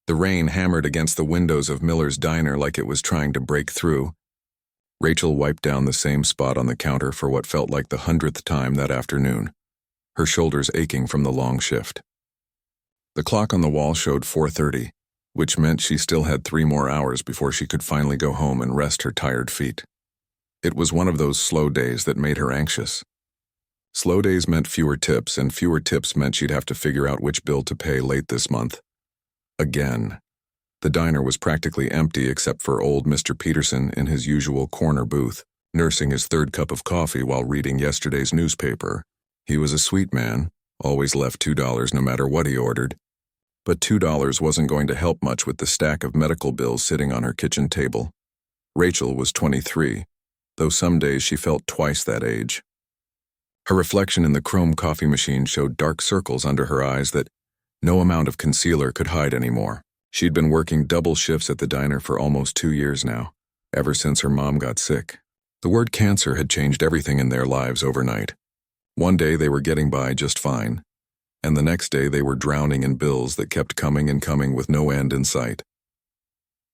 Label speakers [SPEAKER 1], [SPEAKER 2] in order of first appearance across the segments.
[SPEAKER 1] The rain hammered against the windows of Miller's diner like it was trying to break through. Rachel wiped down the same spot on the counter for what felt like the 100th time that afternoon, her shoulders aching from the long shift. The clock on the wall showed 4:30, which meant she still had 3 more hours before she could finally go home and rest her tired feet. It was one of those slow days that made her anxious. Slow days meant fewer tips, and fewer tips meant she'd have to figure out which bill to pay late this month. Again. The diner was practically empty except for old Mr. Peterson in his usual corner booth, nursing his 3rd cup of coffee while reading yesterday's newspaper. He was a sweet man, always left $2 no matter what he ordered. But $2 wasn't going to help much with the stack of medical bills sitting on her kitchen table. Rachel was 23, though some days she felt twice that age. Her reflection in the chrome coffee machine showed dark circles under her eyes that no amount of concealer could hide anymore. She'd been working double shifts at the diner for almost 2 years now, ever since her mom got sick. The word cancer had changed everything in their lives overnight. One day they were getting by just fine, and the next day they were drowning in bills that kept coming and coming with no end in sight.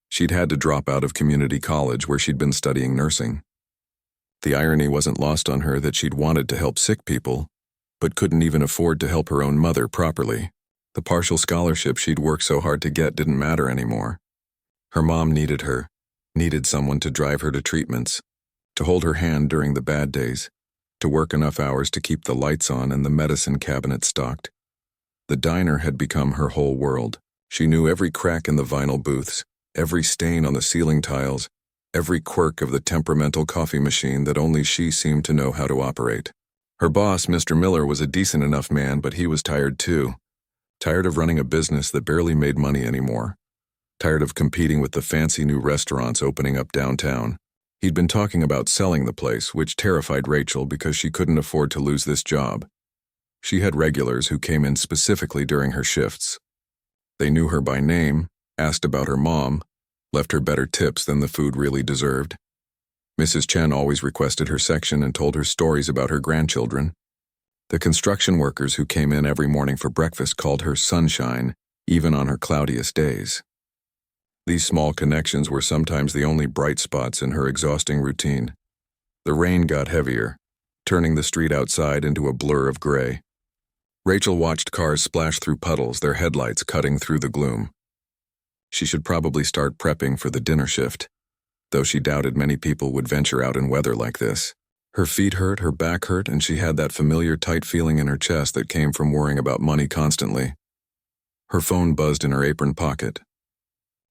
[SPEAKER 1] She'd had to drop out of community college where she'd been studying nursing. The irony wasn't lost on her that she'd wanted to help sick people, but couldn't even afford to help her own mother properly. The partial scholarship she'd worked so hard to get didn't matter anymore. Her mom needed her, needed someone to drive her to treatments, to hold her hand during the bad days, to work enough hours to keep the lights on and the medicine cabinet stocked. The diner had become her whole world. She knew every crack in the vinyl booths, every stain on the ceiling tiles, every quirk of the temperamental coffee machine that only she seemed to know how to operate. Her boss, Mr. Miller, was a decent enough man, but he was tired too. Tired of running a business that barely made money anymore. Tired of competing with the fancy new restaurants opening up downtown. He'd been talking about selling the place, which terrified Rachel because she couldn't afford to lose this job. She had regulars who came in specifically during her shifts. They knew her by name, asked about her mom, left her better tips than the food really deserved. Mrs. Chen always requested her section and told her stories about her grandchildren. The construction workers who came in every morning for breakfast called her sunshine, even on her cloudiest days. These small connections were sometimes the only bright spots in her exhausting routine. The rain got heavier, turning the street outside into a blur of gray. Rachel watched cars splash through puddles, their headlights cutting through the gloom. She should probably start prepping for the dinner shift, though she doubted many people would venture out in weather like this. Her feet hurt, her back hurt, and she had that familiar tight feeling in her chest that came from worrying about money constantly. Her phone buzzed in her apron pocket.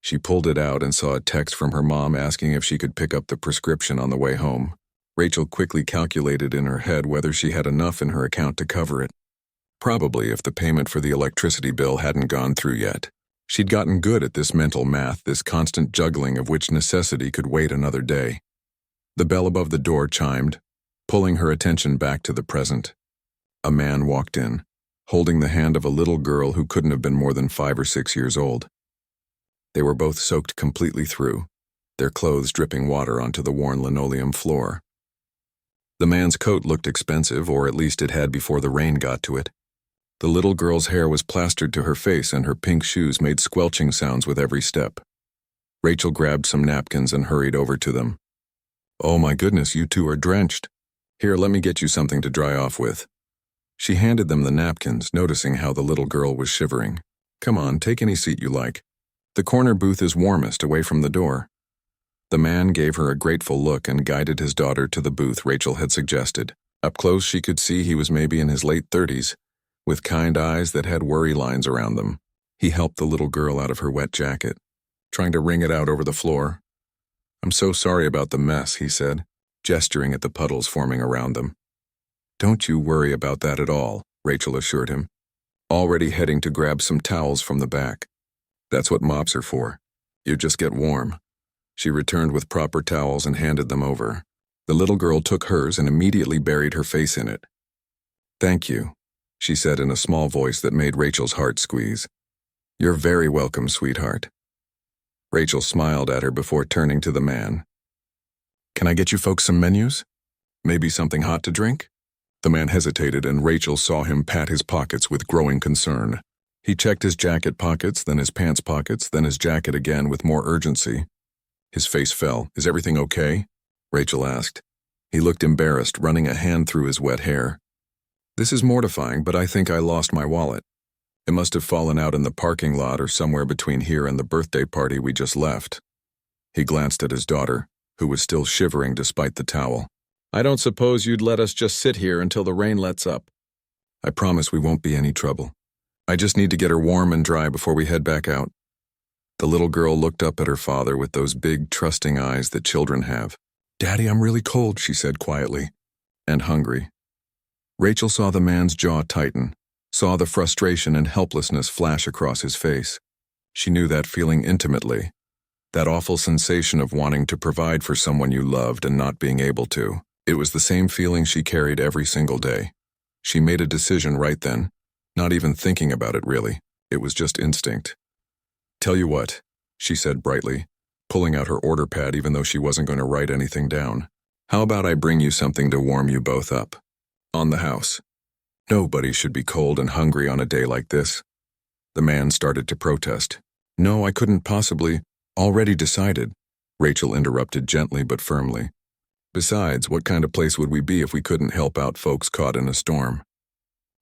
[SPEAKER 1] She pulled it out and saw a text from her mom asking if she could pick up the prescription on the way home. Rachel quickly calculated in her head whether she had enough in her account to cover it. Probably if the payment for the electricity bill hadn't gone through yet. She'd gotten good at this mental math, this constant juggling of which necessity could wait another day. The bell above the door chimed, pulling her attention back to the present. A man walked in, holding the hand of a little girl who couldn't have been more than 5 or 6 years old. They were both soaked completely through, their clothes dripping water onto the worn linoleum floor. The man's coat looked expensive, or at least it had before the rain got to it. The little girl's hair was plastered to her face and her pink shoes made squelching sounds with every step. Rachel grabbed some napkins and hurried over to them. "Oh my goodness, you two are drenched. Here, let me get you something to dry off with." She handed them the napkins, noticing how the little girl was shivering. "Come on, take any seat you like. The corner booth is warmest, away from the door." The man gave her a grateful look and guided his daughter to the booth Rachel had suggested. Up close she could see he was maybe in his late 30s, with kind eyes that had worry lines around them. He helped the little girl out of her wet jacket, trying to wring it out over the floor. "I'm so sorry about the mess," he said, gesturing at the puddles forming around them. "Don't you worry about that at all," Rachel assured him, already heading to grab some towels from the back. "That's what mops are for. You just get warm." She returned with proper towels and handed them over. The little girl took hers and immediately buried her face in it. "Thank you," she said in a small voice that made Rachel's heart squeeze. "You're very welcome, sweetheart." Rachel smiled at her before turning to the man. "Can I get you folks some menus? Maybe something hot to drink?" The man hesitated and Rachel saw him pat his pockets with growing concern. He checked his jacket pockets, then his pants pockets, then his jacket again with more urgency. His face fell. "Is everything okay?" Rachel asked. He looked embarrassed, running a hand through his wet hair. "This is mortifying, but I think I lost my wallet. It must have fallen out in the parking lot or somewhere between here and the birthday party we just left." He glanced at his daughter, who was still shivering despite the towel. "I don't suppose you'd let us just sit here until the rain lets up?" "I promise we won't be any trouble. I just need to get her warm and dry before we head back out." The little girl looked up at her father with those big, trusting eyes that children have. "Daddy, I'm really cold," she said quietly. "And hungry." Rachel saw the man's jaw tighten, saw the frustration and helplessness flash across his face. She knew that feeling intimately, that awful sensation of wanting to provide for someone you loved and not being able to. It was the same feeling she carried every single day. She made a decision right then, not even thinking about it really. It was just instinct. "Tell you what," she said brightly, pulling out her order pad even though she wasn't going to write anything down. "How about I bring you something to warm you both up? On the house. Nobody should be cold and hungry on a day like this." The man started to protest. "No, I couldn't possibly. Already decided," Rachel interrupted gently but firmly. "Besides, what kind of place would we be if we couldn't help out folks caught in a storm?"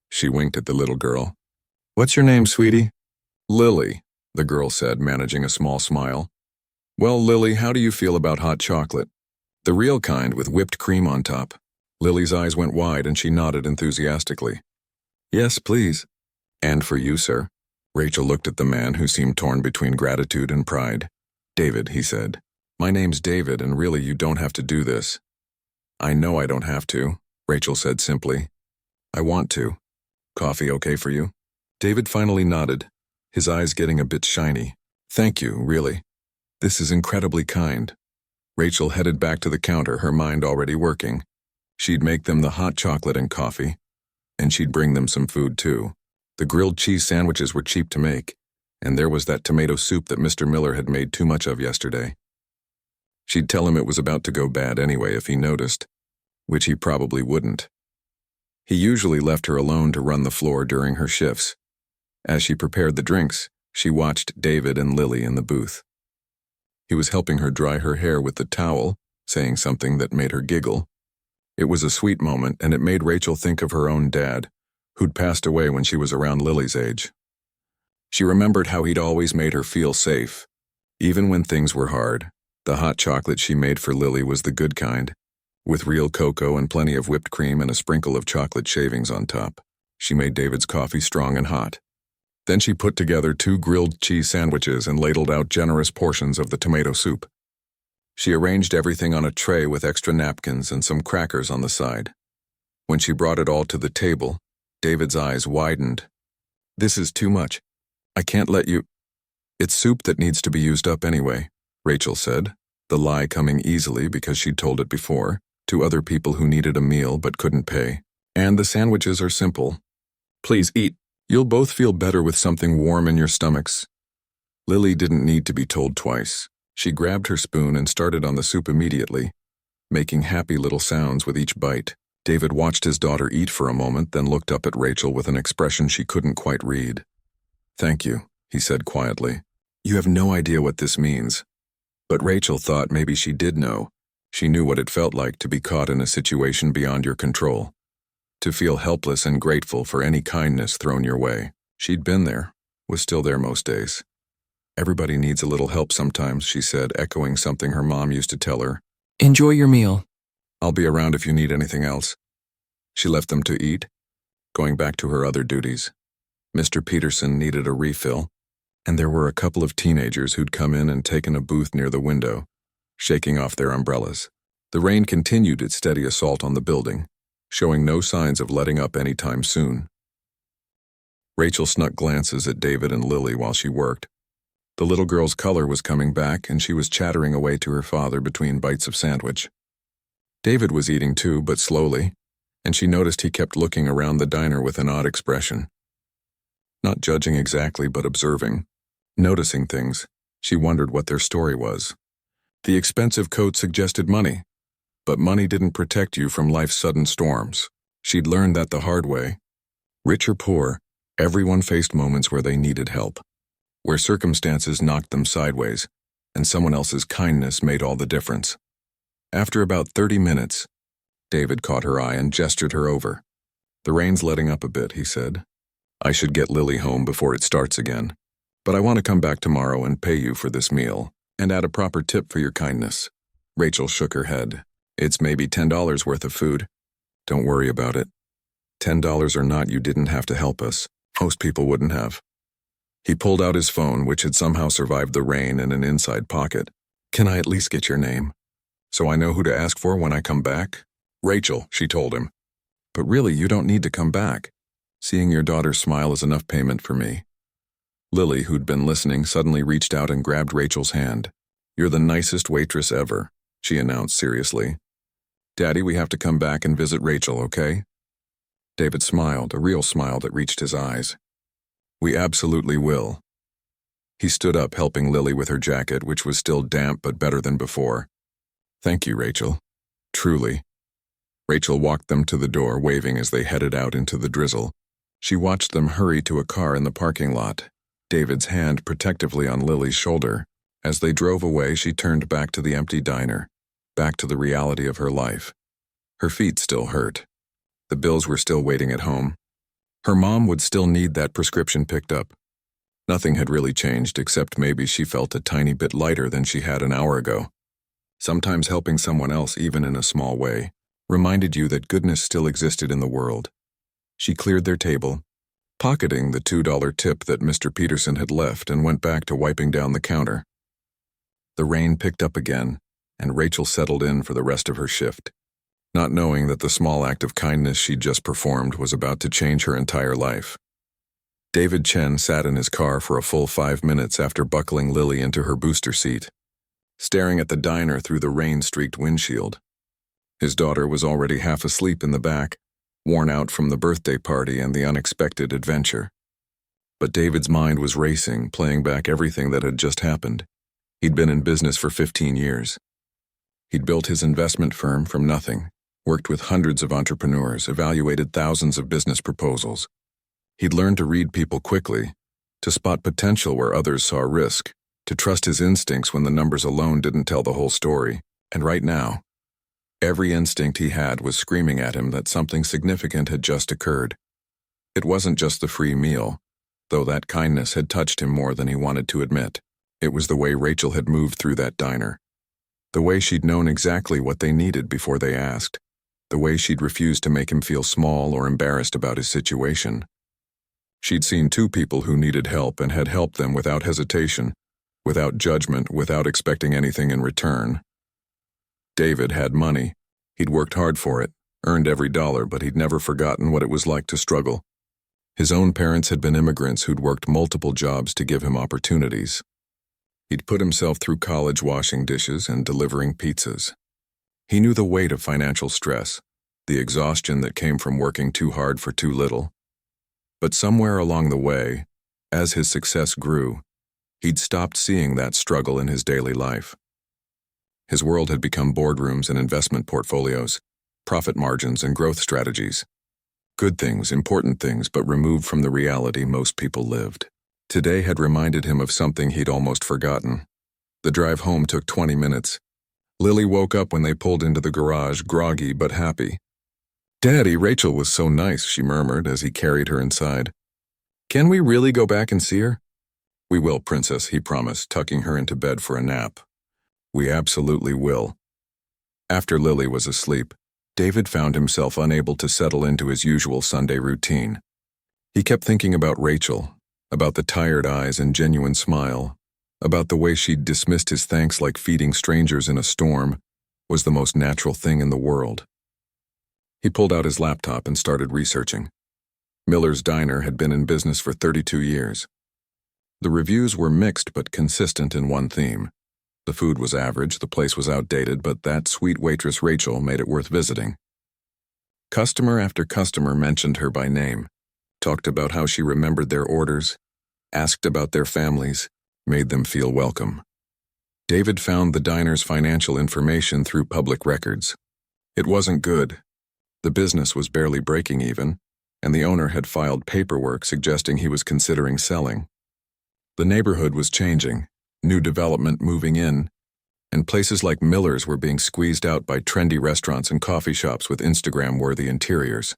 [SPEAKER 1] She winked at the little girl. "What's your name, sweetie?" "Lily," the girl said, managing a small smile. "Well, Lily, how do you feel about hot chocolate? The real kind with whipped cream on top." Lily's eyes went wide and she nodded enthusiastically. "Yes, please." "And for you, sir." Rachel looked at the man who seemed torn between gratitude and pride. "David," he said. "My name's David, and really you don't have to do this." "I know I don't have to," Rachel said simply. "I want to. Coffee okay for you?" David finally nodded, his eyes getting a bit shiny. "Thank you, really. This is incredibly kind." Rachel headed back to the counter, her mind already working. She'd make them the hot chocolate and coffee, and she'd bring them some food too. The grilled cheese sandwiches were cheap to make, and there was that tomato soup that Mr. Miller had made too much of yesterday. She'd tell him it was about to go bad anyway if he noticed, which he probably wouldn't. He usually left her alone to run the floor during her shifts. As she prepared the drinks, she watched David and Lily in the booth. He was helping her dry her hair with the towel, saying something that made her giggle. It was a sweet moment, and it made Rachel think of her own dad, who'd passed away when she was around Lily's age. She remembered how he'd always made her feel safe, even when things were hard. The hot chocolate she made for Lily was the good kind, with real cocoa and plenty of whipped cream and a sprinkle of chocolate shavings on top. She made David's coffee strong and hot. Then she put together 2 grilled cheese sandwiches and ladled out generous portions of the tomato soup. She arranged everything on a tray with extra napkins and some crackers on the side. When she brought it all to the table, David's eyes widened. "This is too much. I can't let you—" "It's soup that needs to be used up anyway," Rachel said, the lie coming easily because she'd told it before, to other people who needed a meal but couldn't pay. "And the sandwiches are simple. Please eat. You'll both feel better with something warm in your stomachs." Lily didn't need to be told twice. She grabbed her spoon and started on the soup immediately, making happy little sounds with each bite. David watched his daughter eat for a moment, then looked up at Rachel with an expression she couldn't quite read. "Thank you," he said quietly. "You have no idea what this means." But Rachel thought maybe she did know. She knew what it felt like to be caught in a situation beyond your control, to feel helpless and grateful for any kindness thrown your way. She'd been there, was still there most days. "Everybody needs a little help sometimes," she said, echoing something her mom used to tell her.
[SPEAKER 2] "Enjoy your meal."
[SPEAKER 1] "I'll be around if you need anything else." She left them to eat, going back to her other duties. Mr. Peterson needed a refill, and there were a couple of teenagers who'd come in and taken a booth near the window, shaking off their umbrellas. The rain continued its steady assault on the building, showing no signs of letting up any time soon. Rachel snuck glances at David and Lily while she worked. The little girl's color was coming back, and she was chattering away to her father between bites of sandwich. David was eating too, but slowly, and she noticed he kept looking around the diner with an odd expression. Not judging exactly, but observing, noticing things. She wondered what their story was. The expensive coat suggested money, but money didn't protect you from life's sudden storms. She'd learned that the hard way. Rich or poor, Everyone faced moments where they needed help, where circumstances knocked them sideways, and someone else's kindness made all the difference. After about 30 minutes, David caught her eye and gestured her over. "The rain's letting up a bit," he said. "I should get Lily home before it starts again. But I want to come back tomorrow and pay you for this meal, and add a proper tip for your kindness." Rachel shook her head. "It's maybe $10 worth of food. Don't worry about it. $10 or not, you didn't have to help us. Most people wouldn't have." He pulled out his phone, which had somehow survived the rain, in an inside pocket. "Can I at least get your name, so I know who to ask for when I come back?" "Rachel," she told him. "But really, you don't need to come back. Seeing your daughter smile is enough payment for me." Lily, who'd been listening, suddenly reached out and grabbed Rachel's hand. "You're the nicest waitress ever," she announced seriously. "Daddy, we have to come back and visit Rachel, okay?" David smiled, a real smile that reached his eyes. "We absolutely will." He stood up, helping Lily with her jacket, which was still damp but better than before. "Thank you, Rachel. Truly." Rachel walked them to the door, waving as they headed out into the drizzle. She watched them hurry to a car in the parking lot, David's hand protectively on Lily's shoulder. As they drove away, she turned back to the empty diner, back to the reality of her life. Her feet still hurt. The bills were still waiting at home. Her mom would still need that prescription picked up. Nothing had really changed, except maybe she felt a tiny bit lighter than she had an hour ago. Sometimes helping someone else, even in a small way, reminded you that goodness still existed in the world. She cleared their table, pocketing the $2 tip that Mr. Peterson had left, and went back to wiping down the counter. The rain picked up again, and Rachel settled in for the rest of her shift, not knowing that the small act of kindness she'd just performed was about to change her entire life. David Chen sat in his car for a full 5 minutes after buckling Lily into her booster seat, staring at the diner through the rain-streaked windshield. His daughter was already half asleep in the back, worn out from the birthday party and the unexpected adventure. But David's mind was racing, playing back everything that had just happened. He'd been in business for 15 years. He'd built his investment firm from nothing, worked with hundreds of entrepreneurs, evaluated thousands of business proposals. He'd learned to read people quickly, to spot potential where others saw risk, to trust his instincts when the numbers alone didn't tell the whole story. And right now, every instinct he had was screaming at him that something significant had just occurred. It wasn't just the free meal, though that kindness had touched him more than he wanted to admit. It was the way Rachel had moved through that diner. The way she'd known exactly what they needed before they asked. The way she'd refused to make him feel small or embarrassed about his situation. She'd seen two people who needed help and had helped them without hesitation, without judgment, without expecting anything in return. David had money. He'd worked hard for it, earned every dollar, but he'd never forgotten what it was like to struggle. His own parents had been immigrants who'd worked multiple jobs to give him opportunities. He'd put himself through college washing dishes and delivering pizzas. He knew the weight of financial stress, the exhaustion that came from working too hard for too little. But somewhere along the way, as his success grew, he'd stopped seeing that struggle in his daily life. His world had become boardrooms and investment portfolios, profit margins and growth strategies. Good things, important things, but removed from the reality most people lived. Today had reminded him of something he'd almost forgotten. The drive home took 20 minutes. Lily woke up when they pulled into the garage, groggy but happy. "Daddy, Rachel was so nice," she murmured as he carried her inside. "Can we really go back and see her?" "We will, Princess," he promised, tucking her into bed for a nap. "We absolutely will." After Lily was asleep, David found himself unable to settle into his usual Sunday routine. He kept thinking about Rachel, about the tired eyes and genuine smile, about the way she'd dismissed his thanks like feeding strangers in a storm was the most natural thing in the world. He pulled out his laptop and started researching. Miller's Diner had been in business for 32 years. The reviews were mixed but consistent in one theme. The food was average, the place was outdated, but that sweet waitress Rachel made it worth visiting. Customer after customer mentioned her by name, talked about how she remembered their orders, asked about their families, made them feel welcome. David found the diner's financial information through public records. It wasn't good. The business was barely breaking even, and the owner had filed paperwork suggesting he was considering selling. The neighborhood was changing, new development moving in, and places like Miller's were being squeezed out by trendy restaurants and coffee shops with Instagram-worthy interiors.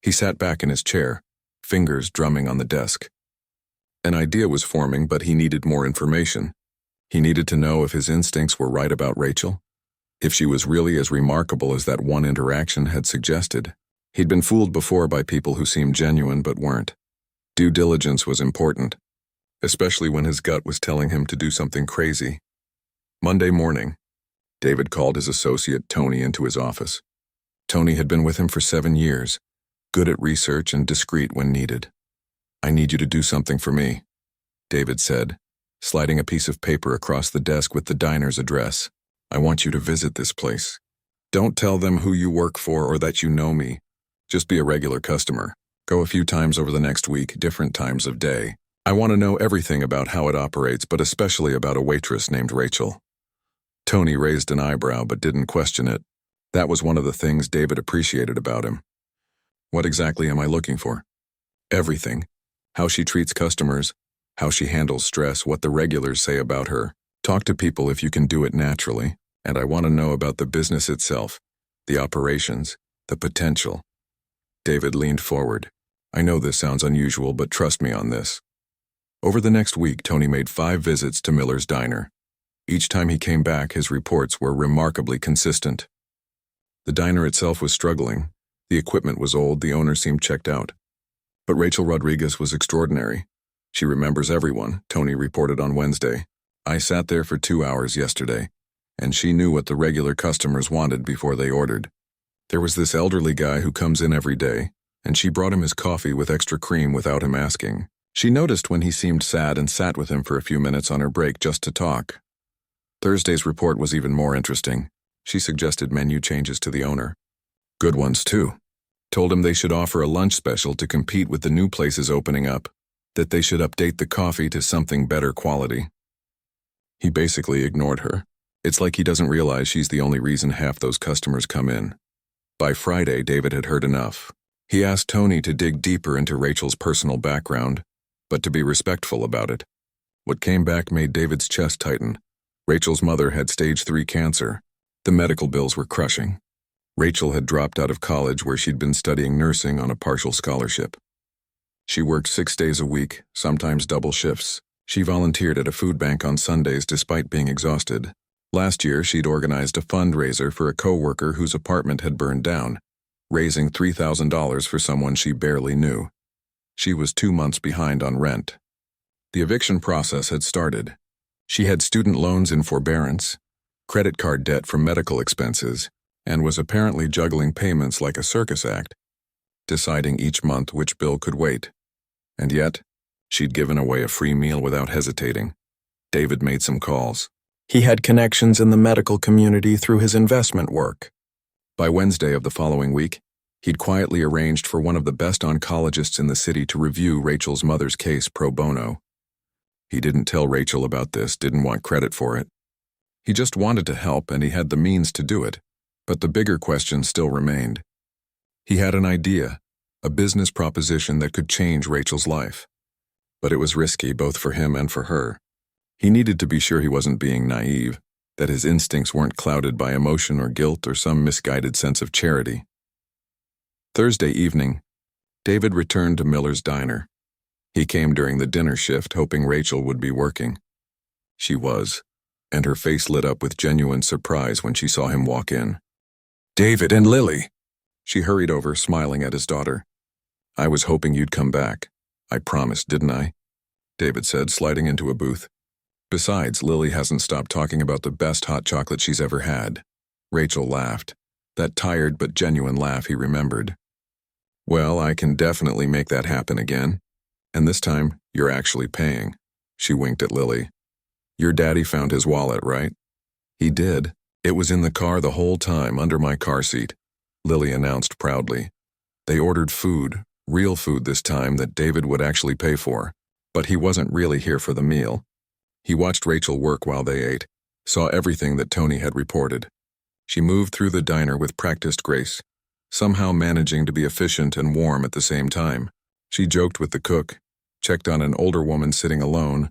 [SPEAKER 1] He sat back in his chair, fingers drumming on the desk. An idea was forming, but he needed more information. He needed to know if his instincts were right about Rachel, if she was really as remarkable as that one interaction had suggested. He'd been fooled before by people who seemed genuine but weren't. Due diligence was important, especially when his gut was telling him to do something crazy. Monday morning, David called his associate Tony into his office. Tony had been with him for 7 years, good at research and discreet when needed. "I need you to do something for me," David said, sliding a piece of paper across the desk with the diner's address. "I want you to visit this place. Don't tell them who you work for or that you know me. Just be a regular customer. Go a few times over the next week, different times of day. I want to know everything about how it operates, but especially about a waitress named Rachel." Tony raised an eyebrow but didn't question it. That was one of the things David appreciated about him. "What exactly am I looking for?" "Everything. How she treats customers, how she handles stress, what the regulars say about her. Talk to people if you can do it naturally, and I want to know about the business itself, the operations, the potential." David leaned forward. "I know this sounds unusual, but trust me on this." Over the next week, Tony made 5 visits to Miller's Diner. Each time he came back, his reports were remarkably consistent. The diner itself was struggling. The equipment was old, the owner seemed checked out. But Rachel Rodriguez was extraordinary. "She remembers everyone," Tony reported on Wednesday. "I sat there for 2 hours yesterday, and she knew what the regular customers wanted before they ordered. There was this elderly guy who comes in every day, and she brought him his coffee with extra cream without him asking. She noticed when he seemed sad and sat with him for a few minutes on her break just to talk." Thursday's report was even more interesting. She suggested menu changes to the owner. Good ones, too. Told him they should offer a lunch special to compete with the new places opening up, that they should update the coffee to something better quality. He basically ignored her. It's like he doesn't realize she's the only reason half those customers come in. By Friday, David had heard enough. He asked Tony to dig deeper into Rachel's personal background, but to be respectful about it. What came back made David's chest tighten. Rachel's mother had stage 3 cancer. The medical bills were crushing. Rachel had dropped out of college where she'd been studying nursing on a partial scholarship. She worked 6 days a week, sometimes double shifts. She volunteered at a food bank on Sundays despite being exhausted. Last year, she'd organized a fundraiser for a coworker whose apartment had burned down, raising $3,000 for someone she barely knew. She was 2 months behind on rent. The eviction process had started. She had student loans in forbearance, credit card debt from medical expenses, and was apparently juggling payments like a circus act, deciding each month which bill could wait. And yet, she'd given away a free meal without hesitating. David made some calls. He had connections in the medical community through his investment work. By Wednesday of the following week, he'd quietly arranged for one of the best oncologists in the city to review Rachel's mother's case pro bono. He didn't tell Rachel about this, didn't want credit for it. He just wanted to help, and he had the means to do it. But the bigger question still remained. He had an idea, a business proposition that could change Rachel's life. But it was risky both for him and for her. He needed to be sure he wasn't being naive, that his instincts weren't clouded by emotion or guilt or some misguided sense of charity. Thursday evening, David returned to Miller's Diner. He came during the dinner shift, hoping Rachel would be working. She was, and her face lit up with genuine surprise when she saw him walk in. "David and Lily!" She hurried over, smiling at his daughter. "I was hoping you'd come back. I promised, didn't I?" David said, sliding into a booth. "Besides, Lily hasn't stopped talking about the best hot chocolate she's ever had." Rachel laughed, that tired but genuine laugh he remembered. "Well, I can definitely make that happen again. And this time, you're actually paying." She winked at Lily. "Your daddy found his wallet, right?" "He did. It was in the car the whole time, under my car seat," Lily announced proudly. They ordered food, real food this time that David would actually pay for, but he wasn't really here for the meal. He watched Rachel work while they ate, saw everything that Tony had reported. She moved through the diner with practiced grace, somehow managing to be efficient and warm at the same time. She joked with the cook, checked on an older woman sitting alone,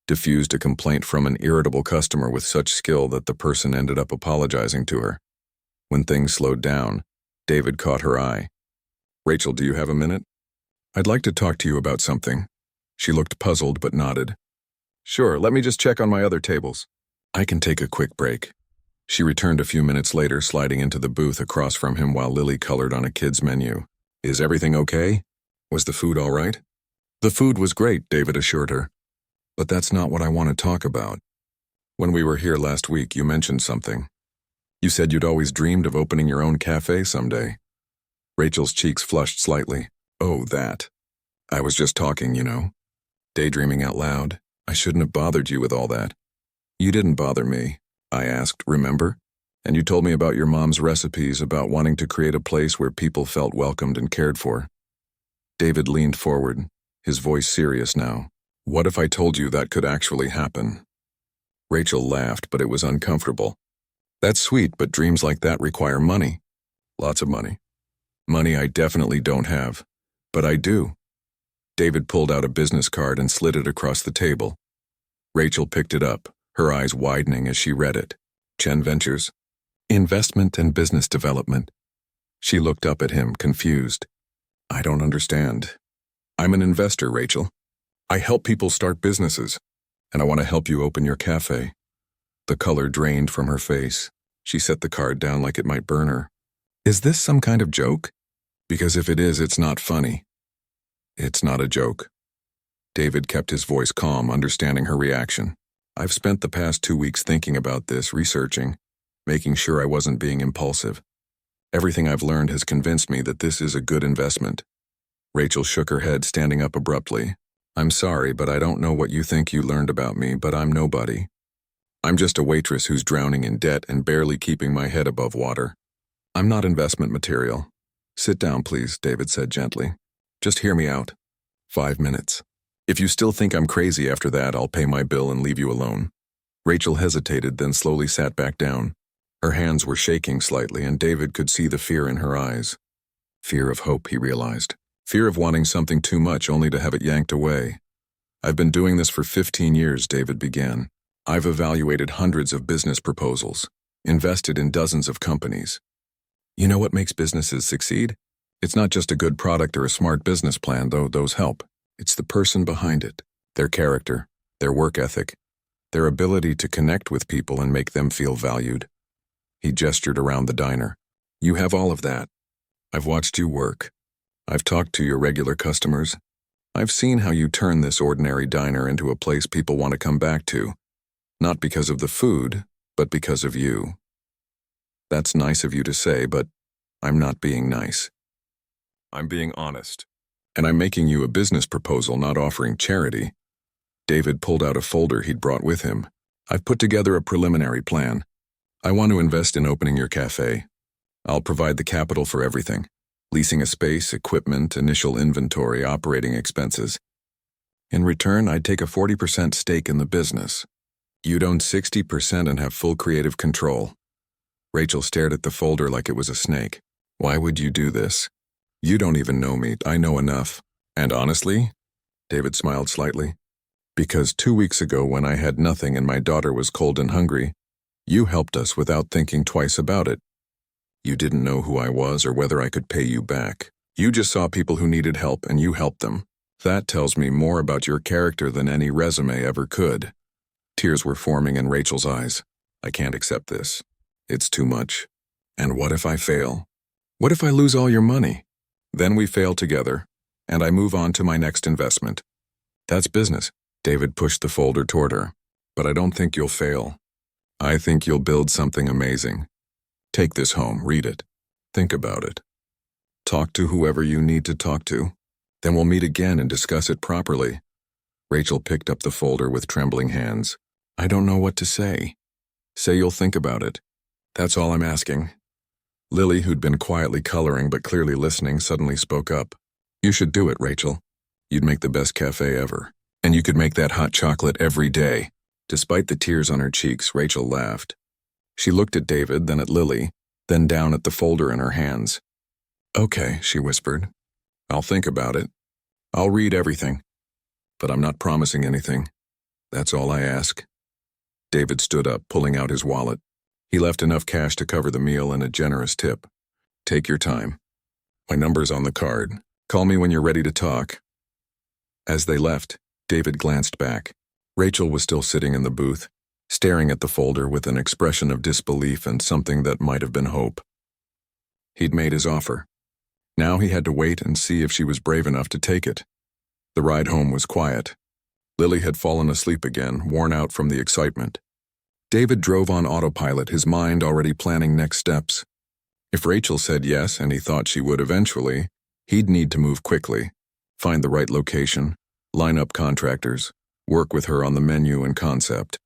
[SPEAKER 1] diffused a complaint from an irritable customer with such skill that the person ended up apologizing to her. When things slowed down, David caught her eye. "Rachel, do you have a minute? I'd like to talk to you about something." She looked puzzled but nodded. "Sure, let me just check on my other tables." "I can take a quick break." She returned a few minutes later, sliding into the booth across from him while Lily colored on a kid's menu. "Is everything okay? Was the food all right?" "The food was great," David assured her. "But that's not what I want to talk about. When we were here last week, you mentioned something. You said you'd always dreamed of opening your own cafe someday." Rachel's cheeks flushed slightly. "Oh, that. I was just talking, you know. Daydreaming out loud. I shouldn't have bothered you with all that." "You didn't bother me," I asked, "remember? And you told me about your mom's recipes, about wanting to create a place where people felt welcomed and cared for." David leaned forward, his voice serious now. "What if I told you that could actually happen?" Rachel laughed, but it was uncomfortable. "That's sweet, but dreams like that require money. Lots of money. Money I definitely don't have, but I do." David pulled out a business card and slid it across the table. Rachel picked it up, her eyes widening as she read it. "Chen Ventures. Investment and Business Development." She looked up at him, confused. "I don't understand." "I'm an investor, Rachel. I help people start businesses, and I want to help you open your cafe." The color drained from her face. She set the card down like it might burn her. "Is this some kind of joke? Because if it is, it's not funny." "It's not a joke." David kept his voice calm, understanding her reaction. "I've spent the past 2 weeks thinking about this, researching, making sure I wasn't being impulsive. Everything I've learned has convinced me that this is a good investment." Rachel shook her head, standing up abruptly. "I'm sorry, but I don't know what you think you learned about me, but I'm nobody. I'm just a waitress who's drowning in debt and barely keeping my head above water. I'm not investment material." "Sit down, please," David said gently. "Just hear me out. 5 minutes. If you still think I'm crazy after that, I'll pay my bill and leave you alone." Rachel hesitated, then slowly sat back down. Her hands were shaking slightly, and David could see the fear in her eyes. Fear of hope, he realized. Fear of wanting something too much only to have it yanked away. "I've been doing this for 15 years, David began. "I've evaluated hundreds of business proposals, invested in dozens of companies. You know what makes businesses succeed? It's not just a good product or a smart business plan, though those help. It's the person behind it, their character, their work ethic, their ability to connect with people and make them feel valued." He gestured around the diner. "You have all of that. I've watched you work. I've talked to your regular customers. I've seen how you turn this ordinary diner into a place people want to come back to. Not because of the food, but because of you. That's nice of you to say, but I'm not being nice. I'm being honest. And I'm making you a business proposal, not offering charity." David pulled out a folder he'd brought with him. "I've put together a preliminary plan. I want to invest in opening your cafe. I'll provide the capital for everything. Leasing a space, equipment, initial inventory, operating expenses. In return, I'd take a 40% stake in the business. You'd own 60% and have full creative control." Rachel stared at the folder like it was a snake. "Why would you do this? You don't even know me. I know enough. And honestly," David smiled slightly, "because 2 weeks ago when I had nothing and my daughter was cold and hungry, you helped us without thinking twice about it. You didn't know who I was or whether I could pay you back. You just saw people who needed help and you helped them. That tells me more about your character than any resume ever could." Tears were forming in Rachel's eyes. "I can't accept this. It's too much. And what if I fail? What if I lose all your money? Then we fail together, and I move on to my next investment. That's business." David pushed the folder toward her. "But I don't think you'll fail. I think you'll build something amazing. Take this home, read it. Think about it. Talk to whoever you need to talk to. Then we'll meet again and discuss it properly." Rachel picked up the folder with trembling hands. "I don't know what to say." "Say you'll think about it. That's all I'm asking." Lily, who'd been quietly coloring but clearly listening, suddenly spoke up. "You should do it, Rachel. You'd make the best cafe ever. And you could make that hot chocolate every day." Despite the tears on her cheeks, Rachel laughed. She looked at David, then at Lily, then down at the folder in her hands. Okay, she whispered. I'll think about it. I'll read everything. But I'm not promising anything. That's all I ask. David stood up, pulling out his wallet. He left enough cash to cover the meal and a generous tip. Take your time. My number's on the card. Call me when you're ready to talk. As they left, David glanced back. Rachel was still sitting in the booth, staring at the folder with an expression of disbelief and something that might have been hope. He'd made his offer. Now he had to wait and see if she was brave enough to take it. The ride home was quiet. Lily had fallen asleep again, worn out from the excitement. David drove on autopilot, his mind already planning next steps. If Rachel said yes, and he thought she would eventually, he'd need to move quickly, find the right location, line up contractors, work with her on the menu and concept.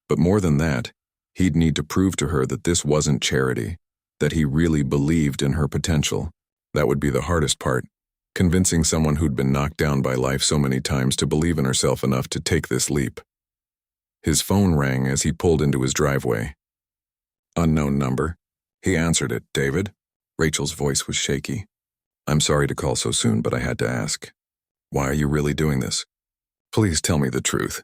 [SPEAKER 1] But more than that, he'd need to prove to her that this wasn't charity, that he really believed in her potential. That would be the hardest part, convincing someone who'd been knocked down by life so many times to believe in herself enough to take this leap. His phone rang as he pulled into his driveway. Unknown number. He answered it. David? Rachel's voice was shaky. I'm sorry to call so soon, but I had to ask. Why are you really doing this? Please tell me the truth.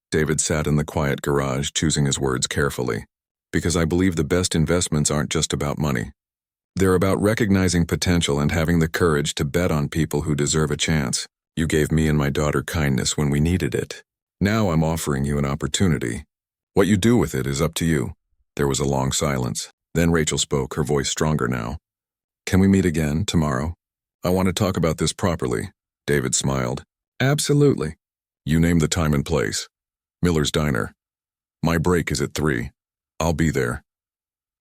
[SPEAKER 1] David sat in the quiet garage, choosing his words carefully. Because I believe the best investments aren't just about money. They're about recognizing potential and having the courage to bet on people who deserve a chance. You gave me and my daughter kindness when we needed it. Now I'm offering you an opportunity. What you do with it is up to you. There was a long silence. Then Rachel spoke, her voice stronger now. Can we meet again tomorrow? I want to talk about this properly. David smiled. Absolutely. You name the time and place. Miller's Diner. My break is at 3. I'll be there.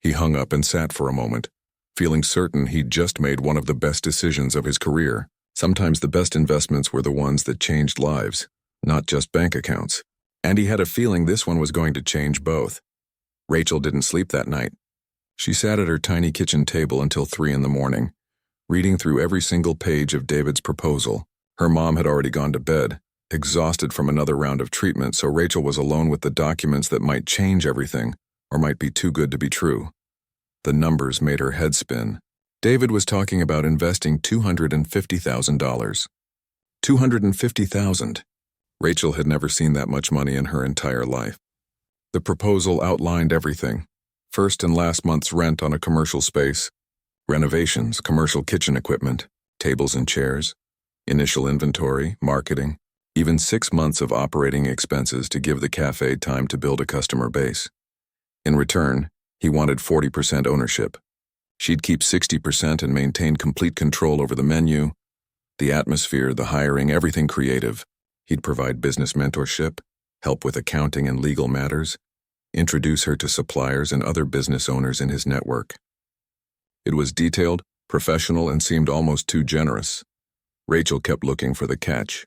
[SPEAKER 1] He hung up and sat for a moment, feeling certain he'd just made one of the best decisions of his career. Sometimes the best investments were the ones that changed lives, not just bank accounts. And he had a feeling this one was going to change both. Rachel didn't sleep that night. She sat at her tiny kitchen table until 3 in the morning, reading through every single page of David's proposal. Her mom had already gone to bed, exhausted from another round of treatment, so Rachel was alone with the documents that might change everything, or might be too good to be true. The numbers made her head spin. David was talking about investing $250,000. $250,000. Rachel had never seen that much money in her entire life. The proposal outlined everything. First and last month's rent on a commercial space, renovations, commercial kitchen equipment, tables and chairs, initial inventory, marketing, even 6 months of operating expenses to give the cafe time to build a customer base. In return, he wanted 40% ownership. She'd keep 60% and maintain complete control over the menu, the atmosphere, the hiring, everything creative. He'd provide business mentorship, help with accounting and legal matters, introduce her to suppliers and other business owners in his network. It was detailed, professional, and seemed almost too generous. Rachel kept looking for the catch.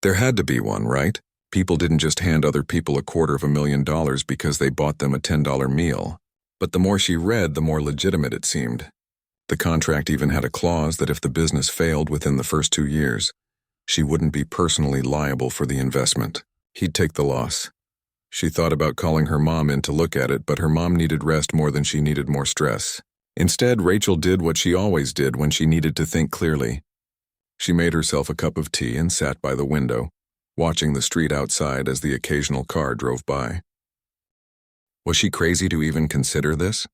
[SPEAKER 1] There had to be one, right? People didn't just hand other people $250,000 because they bought them a $10 meal. But the more she read, the more legitimate it seemed. The contract even had a clause that if the business failed within the first 2 years, she wouldn't be personally liable for the investment. He'd take the loss. She thought about calling her mom in to look at it, but her mom needed rest more than she needed more stress. Instead, Rachel did what she always did when she needed to think clearly. She made herself a cup of tea and sat by the window, watching the street outside as the occasional car drove by. Was she crazy to even consider this?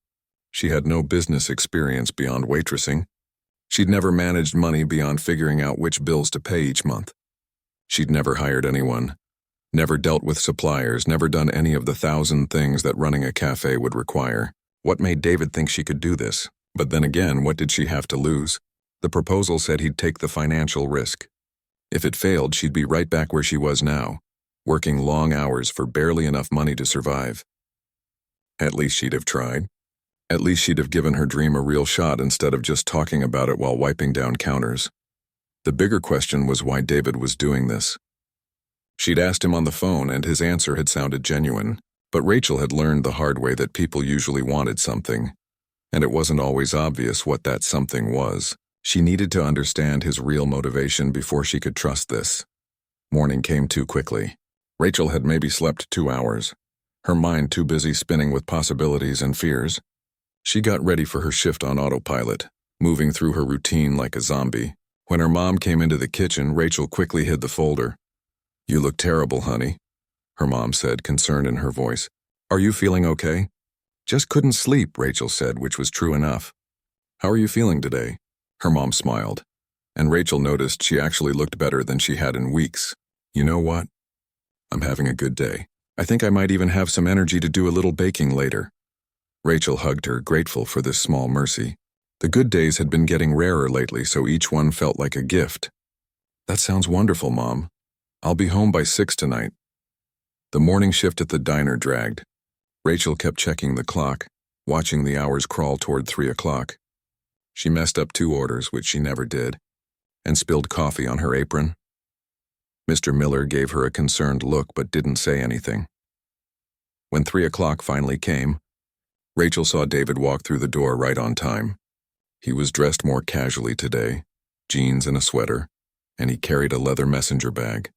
[SPEAKER 1] She had no business experience beyond waitressing. She'd never managed money beyond figuring out which bills to pay each month. She'd never hired anyone, never dealt with suppliers, never done any of the 1,000 things that running a cafe would require. What made David think she could do this? But then again, what did she have to lose? The proposal said he'd take the financial risk. If it failed, she'd be right back where she was now, working long hours for barely enough money to survive. At least she'd have tried. At least she'd have given her dream a real shot instead of just talking about it while wiping down counters. The bigger question was why David was doing this. She'd asked him on the phone, and his answer had sounded genuine. But Rachel had learned the hard way that people usually wanted something, and it wasn't always obvious what that something was. She needed to understand his real motivation before she could trust this. Morning came too quickly. Rachel had maybe slept 2 hours, her mind too busy spinning with possibilities and fears. She got ready for her shift on autopilot, moving through her routine like a zombie. When her mom came into the kitchen, Rachel quickly hid the folder. "You look terrible, honey," her mom said, concern in her voice. "Are you feeling okay?" "Just couldn't sleep," Rachel said, which was true enough. "How are you feeling today?" Her mom smiled, and Rachel noticed she actually looked better than she had in weeks. "You know what? I'm having a good day. I think I might even have some energy to do a little baking later." Rachel hugged her, grateful for this small mercy. The good days had been getting rarer lately, so each one felt like a gift. "That sounds wonderful, Mom. I'll be home by 6 tonight." The morning shift at the diner dragged. Rachel kept checking the clock, watching the hours crawl toward 3 o'clock. She messed up 2 orders, which she never did, and spilled coffee on her apron. Mr. Miller gave her a concerned look but didn't say anything. When 3 o'clock finally came, Rachel saw David walk through the door right on time. He was dressed more casually today, jeans and a sweater, and he carried a leather messenger bag.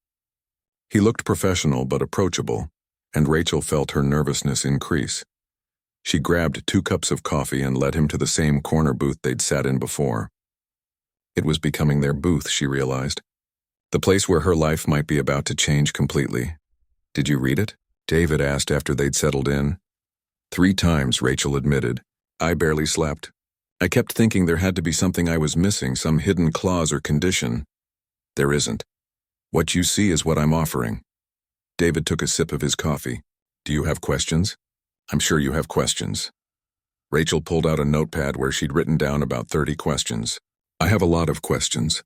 [SPEAKER 1] He looked professional but approachable, and Rachel felt her nervousness increase. She grabbed 2 cups of coffee and led him to the same corner booth they'd sat in before. It was becoming their booth, she realized. The place where her life might be about to change completely. "Did you read it?" David asked after they'd settled in. 3 times, Rachel admitted. "I barely slept. I kept thinking there had to be something I was missing, some hidden clause or condition. There isn't. What you see is what I'm offering." David took a sip of his coffee. "Do you have questions?" "I'm sure you have questions." Rachel pulled out a notepad where she'd written down about 30 questions. "I have a lot of questions.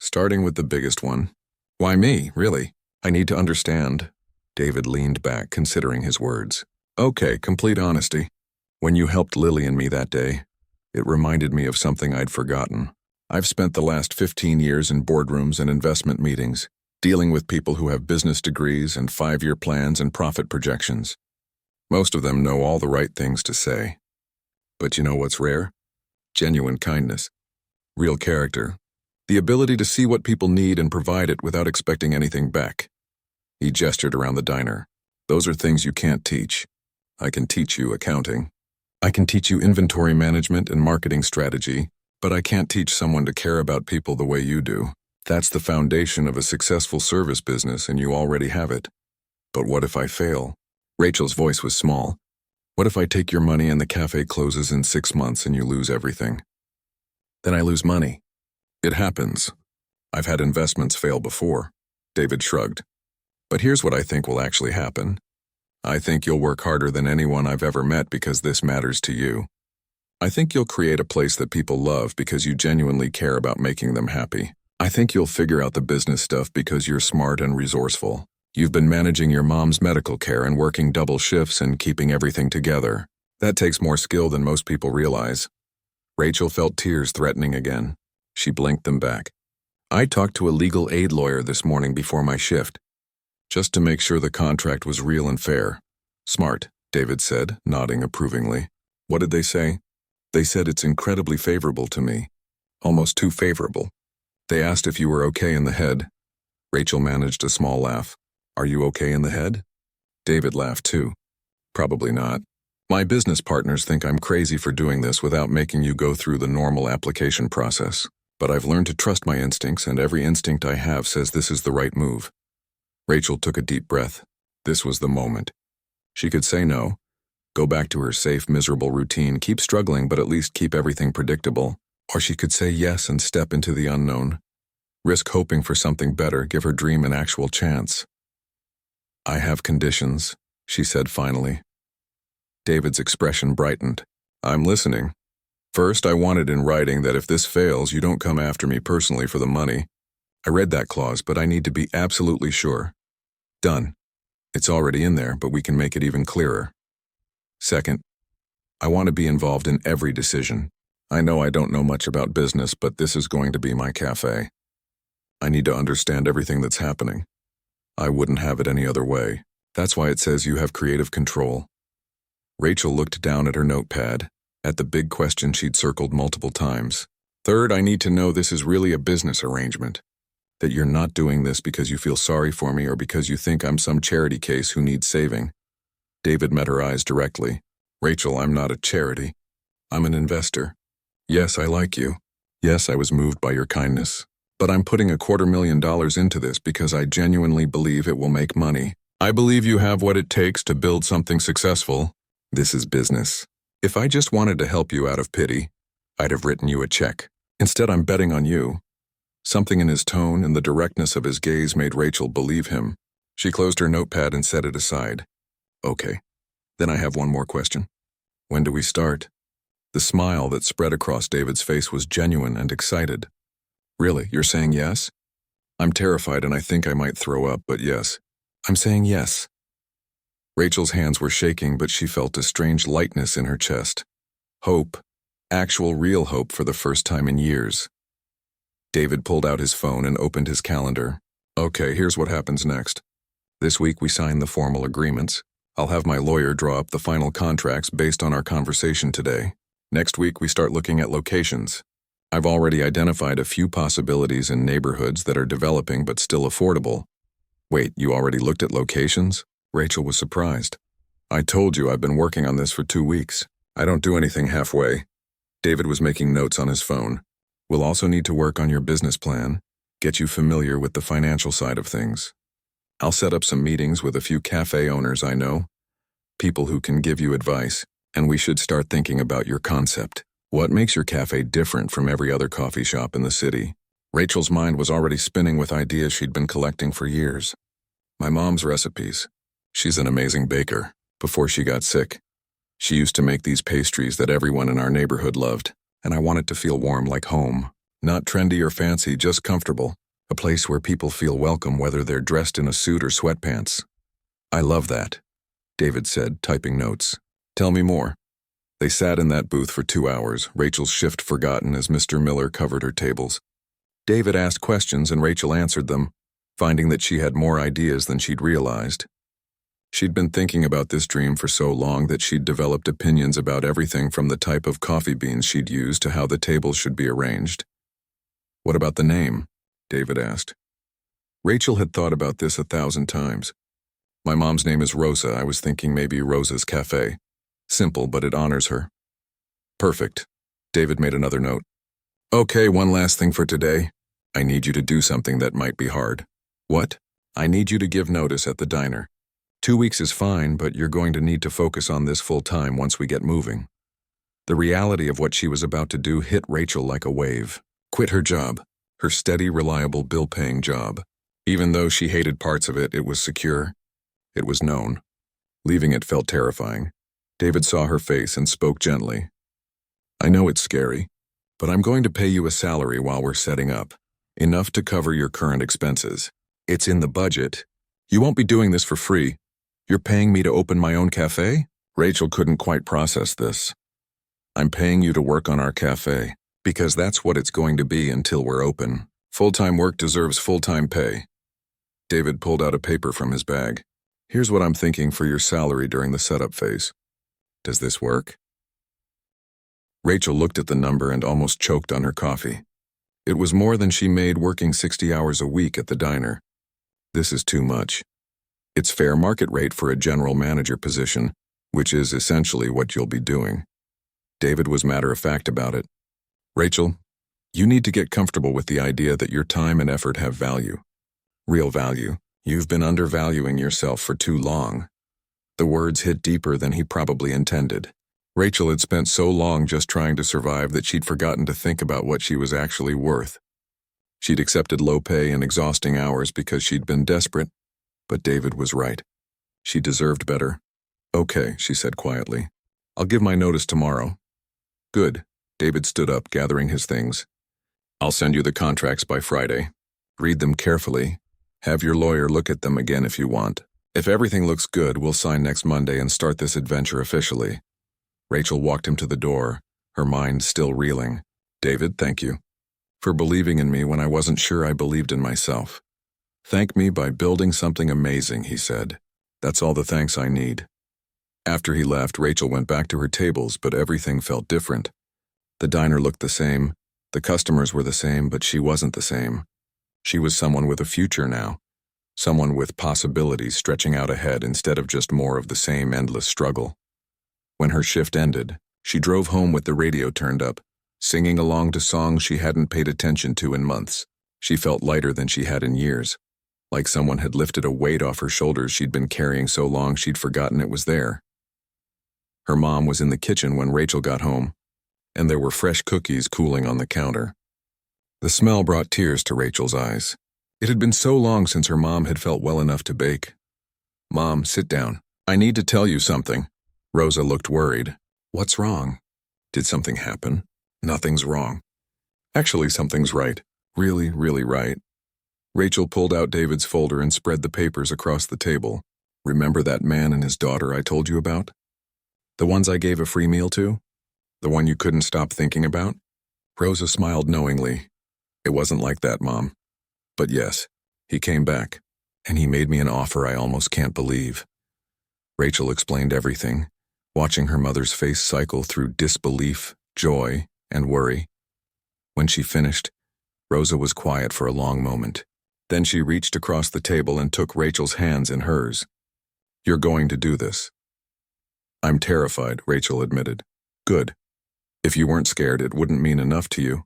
[SPEAKER 1] Starting with the biggest one. Why me, really? I need to understand." David leaned back, considering his words. "Okay, complete honesty. When you helped Lily and me that day, it reminded me of something I'd forgotten. I've spent the last 15 years in boardrooms and investment meetings, dealing with people who have business degrees and 5-year plans and profit projections. Most of them know all the right things to say. But you know what's rare? Genuine kindness. Real character. The ability to see what people need and provide it without expecting anything back." He gestured around the diner. "Those are things you can't teach. I can teach you accounting. I can teach you inventory management and marketing strategy, but I can't teach someone to care about people the way you do. That's the foundation of a successful service business, and you already have it. But what if I fail?" Rachel's voice was small. "What if I take your money and the cafe closes in 6 months and you lose everything?" "Then I lose money." "It happens. I've had investments fail before." David shrugged. "But here's what I think will actually happen. I think you'll work harder than anyone I've ever met because this matters to you. I think you'll create a place that people love because you genuinely care about making them happy. I think you'll figure out the business stuff because you're smart and resourceful. You've been managing your mom's medical care and working double shifts and keeping everything together. That takes more skill than most people realize." Rachel felt tears threatening again. She blinked them back. "I talked to a legal aid lawyer this morning before my shift, just to make sure the contract was real and fair." "Smart," David said, nodding approvingly. "What did they say?" "They said it's incredibly favorable to me. Almost too favorable. They asked if you were okay in the head." Rachel managed a small laugh. "Are you okay in the head?" David laughed too. "Probably not. My business partners think I'm crazy for doing this without making you go through the normal application process. But I've learned to trust my instincts, and every instinct I have says this is the right move." Rachel took a deep breath. This was the moment. She could say no, go back to her safe, miserable routine, keep struggling but at least keep everything predictable. Or she could say yes and step into the unknown. Risk hoping for something better, give her dream an actual chance. "I have conditions," she said finally. David's expression brightened. "I'm listening. First, I want it in writing that if this fails, you don't come after me personally for the money. I read that clause, but I need to be absolutely sure." "Done. It's already in there, but we can make it even clearer." "Second, I want to be involved in every decision. I know I don't know much about business, but this is going to be my cafe. I need to understand everything that's happening. I wouldn't have it any other way. That's why it says you have creative control." Rachel looked down at her notepad, at the big question she'd circled multiple times. "Third, I need to know this is really a business arrangement. That you're not doing this because you feel sorry for me or because you think I'm some charity case who needs saving." David met her eyes directly. "Rachel, I'm not a charity. I'm an investor. Yes, I like you. Yes, I was moved by your kindness. But I'm putting $250,000 into this because I genuinely believe it will make money. I believe you have what it takes to build something successful. This is business. If I just wanted to help you out of pity, I'd have written you a check. Instead, I'm betting on you. Something in his tone and the directness of his gaze made Rachel believe him. She closed her notepad and set it aside. Okay. Then I have one more question. When do we start? The smile that spread across David's face was genuine and excited. Really, you're saying yes? I'm terrified and I think I might throw up, but yes. I'm saying yes. Rachel's hands were shaking, but she felt a strange lightness in her chest. Hope. Actual real hope for the first time in years. David pulled out his phone and opened his calendar. Okay, here's what happens next. This week we sign the formal agreements. I'll have my lawyer draw up the final contracts based on our conversation today. Next week we start looking at locations. I've already identified a few possibilities in neighborhoods that are developing but still affordable. Wait, you already looked at locations? Rachel was surprised. I told you I've been working on this for 2 weeks. I don't do anything halfway. David was making notes on his phone. We'll also need to work on your business plan, get you familiar with the financial side of things. I'll set up some meetings with a few cafe owners I know, people who can give you advice, and we should start thinking about your concept. What makes your cafe different from every other coffee shop in the city? Rachel's mind was already spinning with ideas she'd been collecting for years. My mom's recipes. She's an amazing baker. Before she got sick, she used to make these pastries that everyone in our neighborhood loved, and I wanted to feel warm like home. Not trendy or fancy, just comfortable. A place where people feel welcome whether they're dressed in a suit or sweatpants. I love that, David said, typing notes. Tell me more. They sat in that booth for 2 hours, Rachel's shift forgotten as Mr. Miller covered her tables. David asked questions and Rachel answered them, finding that she had more ideas than she'd realized. She'd been thinking about this dream for so long that she'd developed opinions about everything from the type of coffee beans she'd use to how the tables should be arranged. What about the name? David asked. Rachel had thought about this 1,000 times. My mom's name is Rosa. I was thinking maybe Rosa's Cafe. Simple, but it honors her. Perfect. David made another note. Okay, one last thing for today. I need you to do something that might be hard. What? I need you to give notice at the diner. 2 weeks is fine, but you're going to need to focus on this full time once we get moving. The reality of what she was about to do hit Rachel like a wave. Quit her job, her steady, reliable, bill-paying job. Even though she hated parts of it, it was secure. It was known. Leaving it felt terrifying. David saw her face and spoke gently. I know it's scary, but I'm going to pay you a salary while we're setting up. Enough to cover your current expenses. It's in the budget. You won't be doing this for free. You're paying me to open my own cafe? Rachel couldn't quite process this. I'm paying you to work on our cafe, because that's what it's going to be until we're open. Full-time work deserves full-time pay. David pulled out a paper from his bag. Here's what I'm thinking for your salary during the setup phase. Does this work? Rachel looked at the number and almost choked on her coffee. It was more than she made working 60 hours a week at the diner. This is too much. It's fair market rate for a general manager position, which is essentially what you'll be doing. David was matter-of-fact about it. Rachel, you need to get comfortable with the idea that your time and effort have value. Real value. You've been undervaluing yourself for too long. The words hit deeper than he probably intended. Rachel had spent so long just trying to survive that she'd forgotten to think about what she was actually worth. She'd accepted low pay and exhausting hours because she'd been desperate, but David was right. She deserved better. Okay, she said quietly. I'll give my notice tomorrow. Good. David stood up, gathering his things. I'll send you the contracts by Friday. Read them carefully. Have your lawyer look at them again if you want. If everything looks good, we'll sign next Monday and start this adventure officially. Rachel walked him to the door, her mind still reeling. David, thank you for believing in me when I wasn't sure I believed in myself. Thank me by building something amazing, he said. That's all the thanks I need. After he left, Rachel went back to her tables, but everything felt different. The diner looked the same, the customers were the same, but she wasn't the same. She was someone with a future now. Someone with possibilities stretching out ahead instead of just more of the same endless struggle. When her shift ended, she drove home with the radio turned up, singing along to songs she hadn't paid attention to in months. She felt lighter than she had in years, like someone had lifted a weight off her shoulders she'd been carrying so long she'd forgotten it was there. Her mom was in the kitchen when Rachel got home, and there were fresh cookies cooling on the counter. The smell brought tears to Rachel's eyes. It had been so long since her mom had felt well enough to bake. "Mom, sit down. I need to tell you something." Rosa looked worried. "What's wrong? Did something happen?" "Nothing's wrong. Actually, something's right. Really, really right." Rachel pulled out David's folder and spread the papers across the table. "Remember that man and his daughter I told you about? The ones I gave a free meal to? The one you couldn't stop thinking about?" Rosa smiled knowingly. "It wasn't like that, Mom. But yes, he came back, and he made me an offer I almost can't believe." Rachel explained everything, watching her mother's face cycle through disbelief, joy, and worry. When she finished, Rosa was quiet for a long moment. Then she reached across the table and took Rachel's hands in hers. "You're going to do this." "I'm terrified," Rachel admitted. "Good. If you weren't scared, it wouldn't mean enough to you."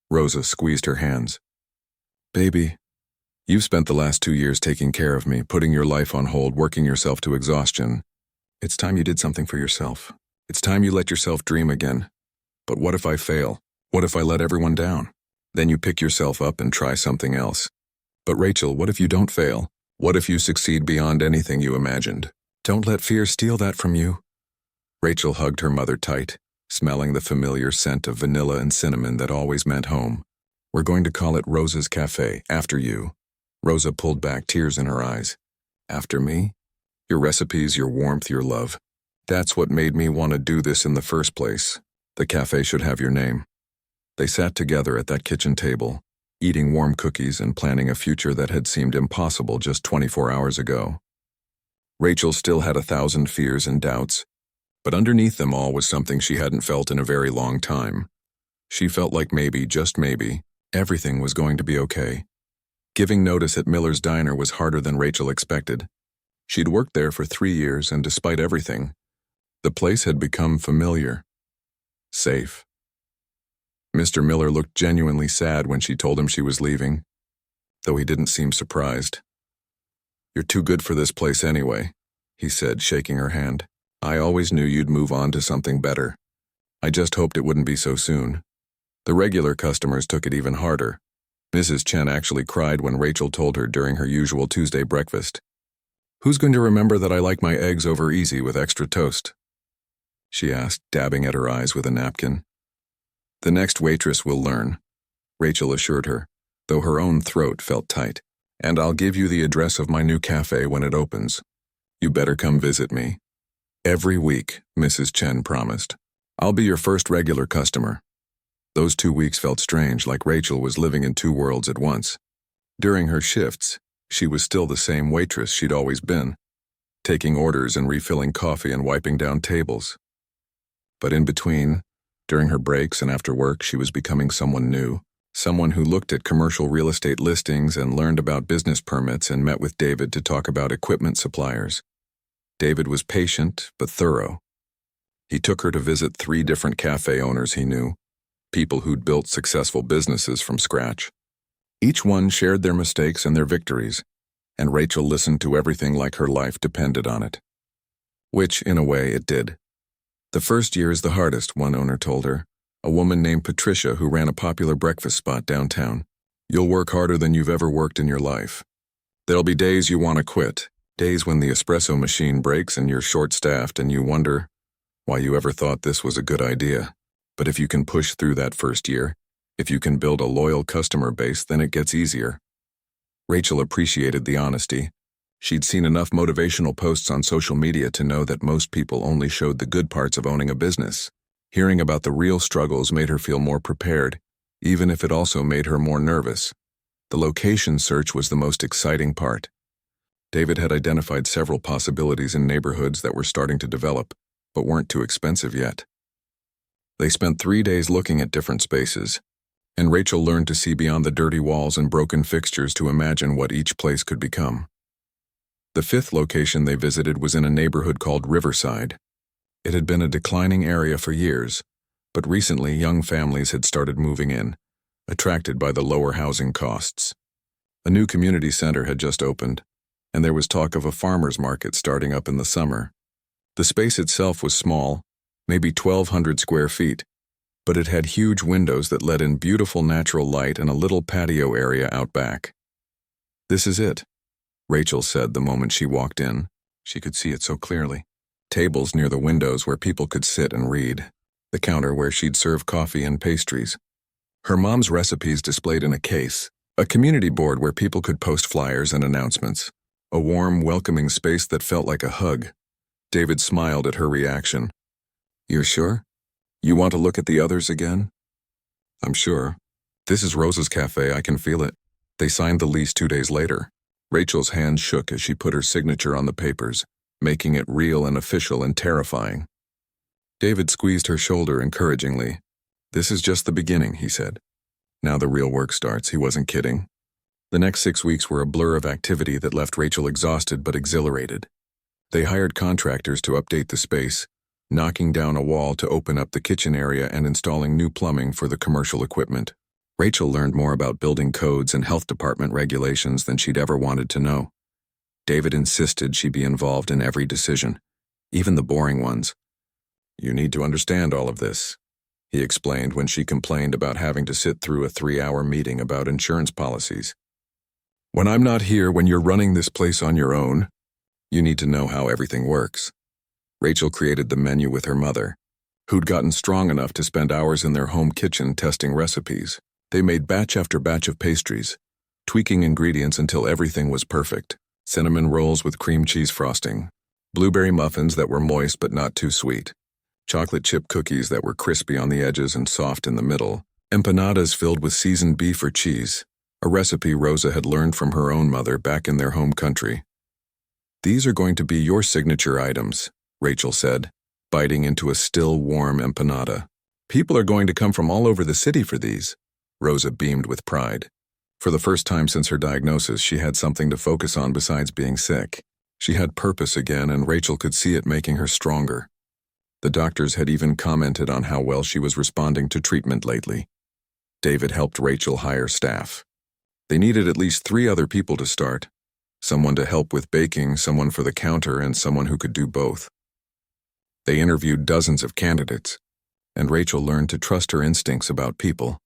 [SPEAKER 1] Rosa squeezed her hands. "Baby, you've spent the last 2 years taking care of me, putting your life on hold, working yourself to exhaustion. It's time you did something for yourself. It's time you let yourself dream again. But what if I fail? What if I let everyone down? Then you pick yourself up and try something else. But Rachel, what if you don't fail? What if you succeed beyond anything you imagined? Don't let fear steal that from you." Rachel hugged her mother tight, smelling the familiar scent of vanilla and cinnamon that always meant home. "We're going to call it Rosa's Cafe, after you." Rosa pulled back, tears in her eyes. "After me? Your recipes, your warmth, your love. That's what made me want to do this in the first place. The cafe should have your name." They sat together at that kitchen table, eating warm cookies and planning a future that had seemed impossible just 24 hours ago. Rachel still had 1,000 fears and doubts, but underneath them all was something she hadn't felt in a very long time. She felt like maybe, just maybe, everything was going to be okay. Giving notice at Miller's Diner was harder than Rachel expected. She'd worked there for 3 years, and despite everything, the place had become familiar. Safe. Mr. Miller looked genuinely sad when she told him she was leaving, though he didn't seem surprised. "You're too good for this place anyway," he said, shaking her hand. "I always knew you'd move on to something better. I just hoped it wouldn't be so soon." The regular customers took it even harder. Mrs. Chen actually cried when Rachel told her during her usual Tuesday breakfast. "Who's going to remember that I like my eggs over easy with extra toast?" she asked, dabbing at her eyes with a napkin. "The next waitress will learn," Rachel assured her, though her own throat felt tight. "And I'll give you the address of my new cafe when it opens. You better come visit me. Every week," Mrs. Chen promised. "I'll be your first regular customer." Those 2 weeks felt strange, like Rachel was living in 2 worlds at once. During her shifts, she was still the same waitress she'd always been, taking orders and refilling coffee and wiping down tables. But in between, during her breaks and after work, she was becoming someone new. Someone who looked at commercial real estate listings and learned about business permits and met with David to talk about equipment suppliers. David was patient but thorough. He took her to visit 3 different cafe owners he knew, people who'd built successful businesses from scratch. Each one shared their mistakes and their victories, and Rachel listened to everything like her life depended on it. Which, in a way, it did. "The first year is the hardest," one owner told her, a woman named Patricia who ran a popular breakfast spot downtown. "You'll work harder than you've ever worked in your life. There'll be days you want to quit, days when the espresso machine breaks and you're short-staffed and you wonder why you ever thought this was a good idea. But if you can push through that first year, if you can build a loyal customer base, then it gets easier." Rachel appreciated the honesty. She'd seen enough motivational posts on social media to know that most people only showed the good parts of owning a business. Hearing about the real struggles made her feel more prepared, even if it also made her more nervous. The location search was the most exciting part. David had identified several possibilities in neighborhoods that were starting to develop, but weren't too expensive yet. They spent 3 days looking at different spaces, and Rachel learned to see beyond the dirty walls and broken fixtures to imagine what each place could become. The 5th location they visited was in a neighborhood called Riverside. It had been a declining area for years, But recently, young families had started moving in, attracted by the lower housing costs. A new community center had just opened, and there was talk of a farmer's market starting up in the summer. The space itself was small, maybe 1,200 square feet, but it had huge windows that let in beautiful natural light and a little patio area out back. "This is it," Rachel said the moment she walked in. She could see it so clearly. Tables near the windows where people could sit and read. The counter where she'd serve coffee and pastries. Her mom's recipes displayed in a case. A community board where people could post flyers and announcements. A warm, welcoming space that felt like a hug. David smiled at her reaction. "You're sure? You want to look at the others again?" "I'm sure. This is Rosa's cafe, I can feel it." They signed the lease 2 days later. Rachel's hand shook as she put her signature on the papers, making it real and official and terrifying. David squeezed her shoulder encouragingly. "This is just the beginning," he said. "Now the real work starts." He wasn't kidding. The next 6 weeks were a blur of activity that left Rachel exhausted but exhilarated. They hired contractors to update the space, knocking down a wall to open up the kitchen area and installing new plumbing for the commercial equipment. Rachel learned more about building codes and health department regulations than she'd ever wanted to know. David insisted she be involved in every decision, even the boring ones. "You need to understand all of this," he explained when she complained about having to sit through a 3-hour meeting about insurance policies. "When I'm not here, when you're running this place on your own, you need to know how everything works." Rachel created the menu with her mother, who'd gotten strong enough to spend hours in their home kitchen testing recipes. They made batch after batch of pastries, tweaking ingredients until everything was perfect. Cinnamon rolls with cream cheese frosting, blueberry muffins that were moist but not too sweet, chocolate chip cookies that were crispy on the edges and soft in the middle, empanadas filled with seasoned beef or cheese, a recipe Rosa had learned from her own mother back in their home country. "These are going to be your signature items," Rachel said, biting into a still warm empanada. "People are going to come from all over the city for these." Rosa beamed with pride. For the first time since her diagnosis, she had something to focus on besides being sick. She had purpose again, and Rachel could see it making her stronger. The doctors had even commented on how well she was responding to treatment lately. David helped Rachel hire staff. They needed at least 3 other people to start. Someone to help with baking, someone for the counter, and someone who could do both. They interviewed dozens of candidates, and Rachel learned to trust her instincts about people.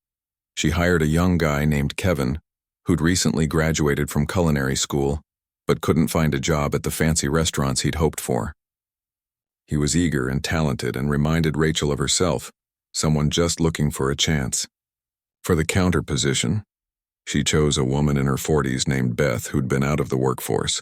[SPEAKER 1] She hired a young guy named Kevin, who'd recently graduated from culinary school, but couldn't find a job at the fancy restaurants he'd hoped for. He was eager and talented and reminded Rachel of herself, someone just looking for a chance. For the counter position, she chose a woman in her 40s named Beth who'd been out of the workforce.